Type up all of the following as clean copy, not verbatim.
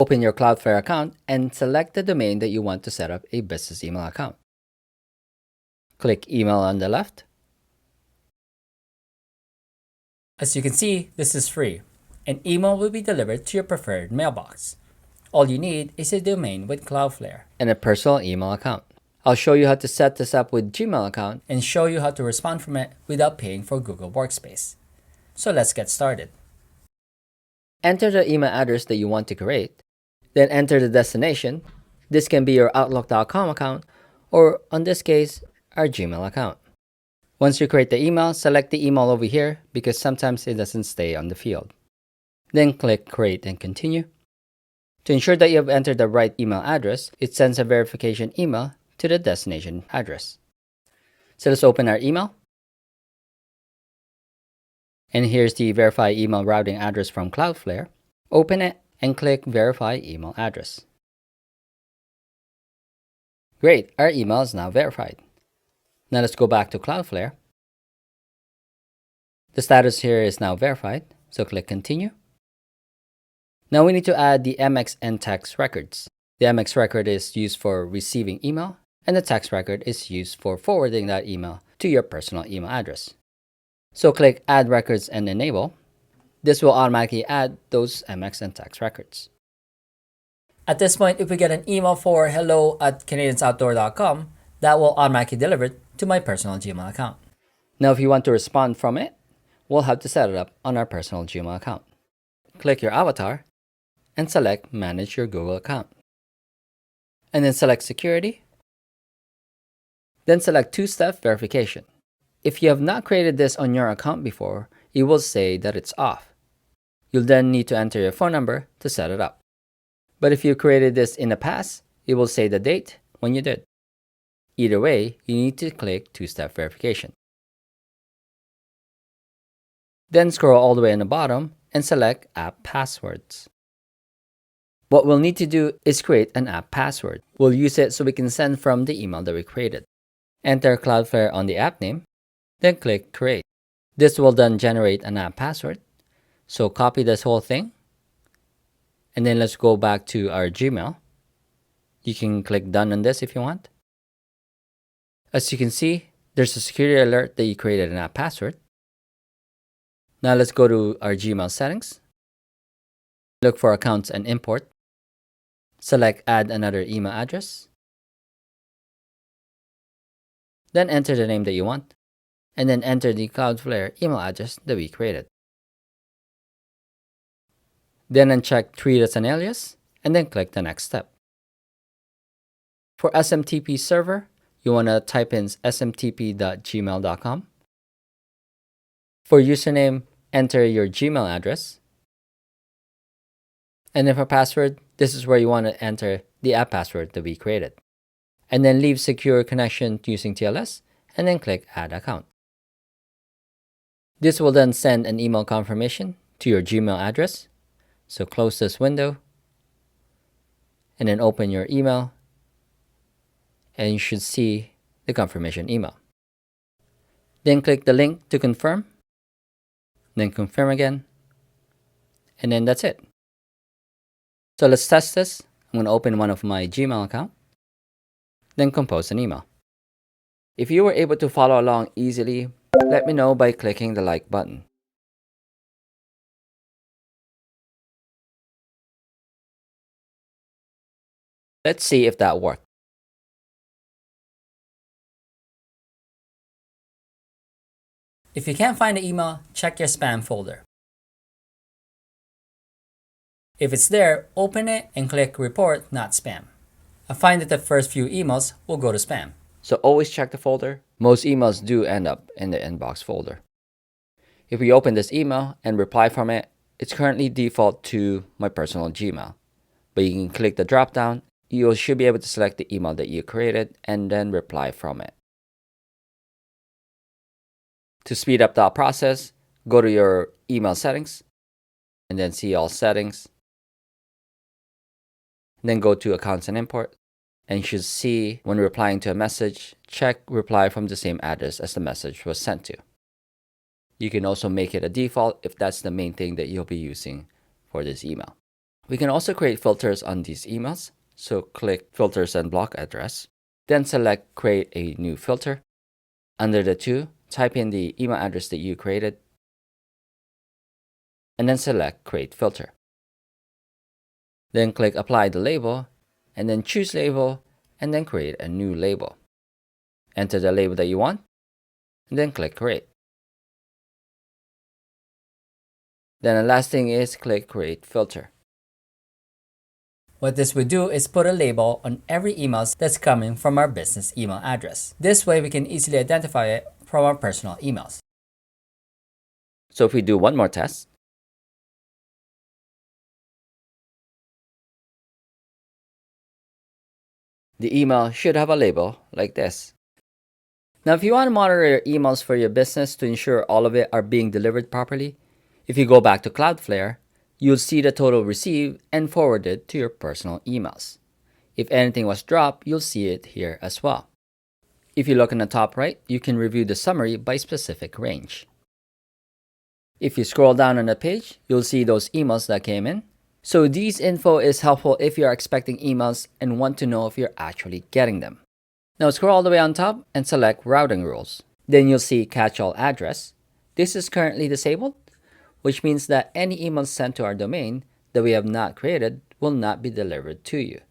Open your Cloudflare account and select the domain that you want to set up a business email account. Click Email on the left. As you can see, this is free. An email will be delivered to your preferred mailbox. All you need is a domain with Cloudflare and a personal email account. I'll show you how to set this up with Gmail account and show you how to respond from it without paying for Google Workspace. So let's get started. Enter the email address that you want to create, then enter the destination. This can be your Outlook.com account, or in this case, our Gmail account. Once you create the email, select the email over here because sometimes it doesn't stay on the field. Then click Create and Continue. To ensure that you have entered the right email address, it sends a verification email to the destination address. So let's open our email. And here's the Verify Email Routing address from Cloudflare. Open it and click Verify Email Address. Great, our email is now verified. Now let's go back to Cloudflare. The status here is now verified, so click Continue. Now we need to add the MX and text records. The MX record is used for receiving email, and the text record is used for forwarding that email to your personal email address. So click Add Records and Enable. This will automatically add those MX and text records. At this point, if we get an email for hello@canadiansoutdoor.com, that will automatically deliver to my personal Gmail account. Now if you want to respond from it, we'll have to set it up on our personal Gmail account. Click your avatar and select Manage your Google account. And then select Security. Then select two-step verification. If you have not created this on your account before, it will say that it's off. You'll then need to enter your phone number to set it up. But if you created this in the past, it will say the date when you did. Either way, you need to click two-step verification. Then scroll all the way in the bottom and select App Passwords. What we'll need to do is create an app password. We'll use it so we can send from the email that we created. Enter Cloudflare on the app name, then click Create. This will then generate an app password. So copy this whole thing, and then let's go back to our Gmail. You can click Done on this if you want. As you can see, there's a security alert that you created an app password. Now let's go to our Gmail settings. Look for Accounts and Import. Select Add another email address. Then enter the name that you want, and then enter the Cloudflare email address that we created. Then uncheck Treat as an alias, and then click the next step. For SMTP server, you want to type in smtp.gmail.com. For username, enter your Gmail address. And then for password, this is where you want to enter the app password that we created. And then leave secure connection using TLS, and then click Add Account. This will then send an email confirmation to your Gmail address. So close this window, and then open your email, and you should see the confirmation email. Then click the link to confirm, then confirm again, and then that's it. So let's test this. I'm going to open one of my Gmail account, then compose an email. If you were able to follow along easily, let me know by clicking the like button. Let's see if that worked. If you can't find the email, check your spam folder. If it's there, open it and click Report Not Spam. I find that the first few emails will go to spam. So always check the folder. Most emails do end up in the inbox folder. If we open this email and reply from it, it's currently default to my personal Gmail. But you can click the drop down. You should be able to select the email that you created and then reply from it. To speed up that process, go to your email settings and then see all settings. Then go to Accounts and Import, and you should see when replying to a message, check reply from the same address as the message was sent to. You can also make it a default if that's the main thing that you'll be using for this email. We can also create filters on these emails. So click Filters and Block Address. Then select Create a New Filter. Under the to, type in the email address that you created. And then select Create Filter. Then click Apply the label. And then choose Label. And then create a new label. Enter the label that you want. And then click Create. Then the last thing is click Create Filter. What this would do is put a label on every email that's coming from our business email address. This way we can easily identify it from our personal emails. So if we do one more test, the email should have a label like this. Now, if you want to monitor your emails for your business to ensure all of it are being delivered properly, if you go back to Cloudflare, you'll see the total received and forwarded to your personal emails. If anything was dropped, you'll see it here as well. If you look in the top right, you can review the summary by specific range. If you scroll down on the page, you'll see those emails that came in. So these info is helpful if you're expecting emails and want to know if you're actually getting them. Now scroll all the way on top and select Routing Rules. Then you'll see Catch-all Address. This is currently disabled, which means that any emails sent to our domain that we have not created will not be delivered to you.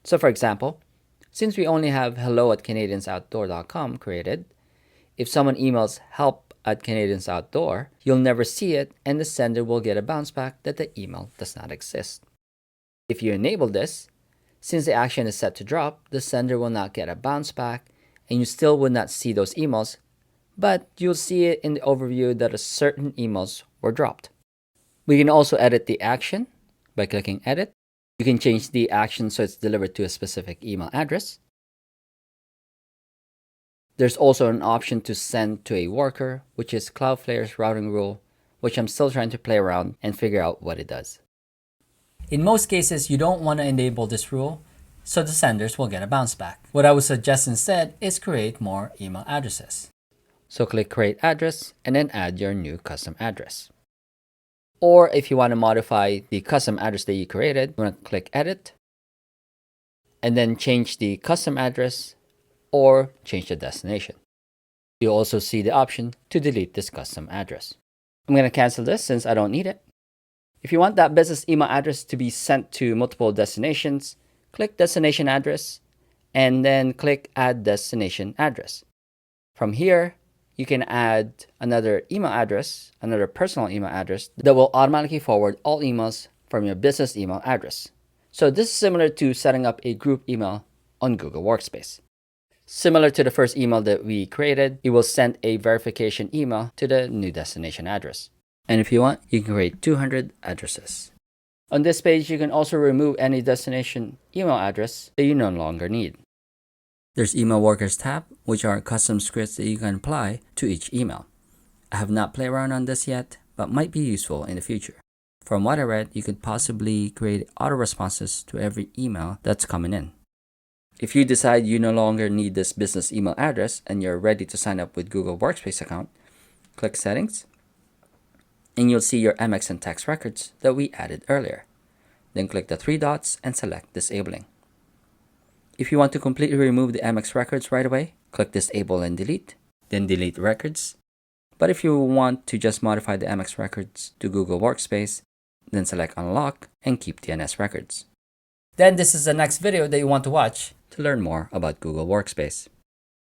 So for example, since we only have hello@canadiansoutdoor.com created, if someone emails help@canadiansoutdoor, you'll never see it and the sender will get a bounce back that the email does not exist. If you enable this, since the action is set to drop, the sender will not get a bounce back and you still would not see those emails, but you'll see it in the overview that a certain emails were dropped. We can also edit the action by clicking Edit. You can change the action so it's delivered to a specific email address. There's also an option to send to a worker, which is Cloudflare's routing rule, which I'm still trying to play around and figure out what it does. In most cases, you don't want to enable this rule, so the senders will get a bounce back. What I would suggest instead is create more email addresses. So click Create Address and then add your new custom address. Or if you want to modify the custom address that you created, you want to click Edit and then change the custom address or change the destination. You'll also see the option to delete this custom address. I'm going to cancel this since I don't need it. If you want that business email address to be sent to multiple destinations, click Destination Address and then click Add Destination Address. From here, you can add another email address, another personal email address that will automatically forward all emails from your business email address. So this is similar to setting up a group email on Google Workspace. Similar to the first email that we created, it will send a verification email to the new destination address. And if you want, you can create 200 addresses. On this page, you can also remove any destination email address that you no longer need. There's Email Workers tab, which are custom scripts that you can apply to each email. I have not played around on this yet, but might be useful in the future. From what I read, you could possibly create auto responses to every email that's coming in. If you decide you no longer need this business email address and you're ready to sign up with Google Workspace account, click Settings, and you'll see your MX and tax records that we added earlier. Then click the three dots and select Disabling. If you want to completely remove the MX records right away, click Disable and Delete, then Delete Records. But if you want to just modify the MX records to Google Workspace, then select Unlock and keep DNS records. Then this is the next video that you want to watch to learn more about Google Workspace.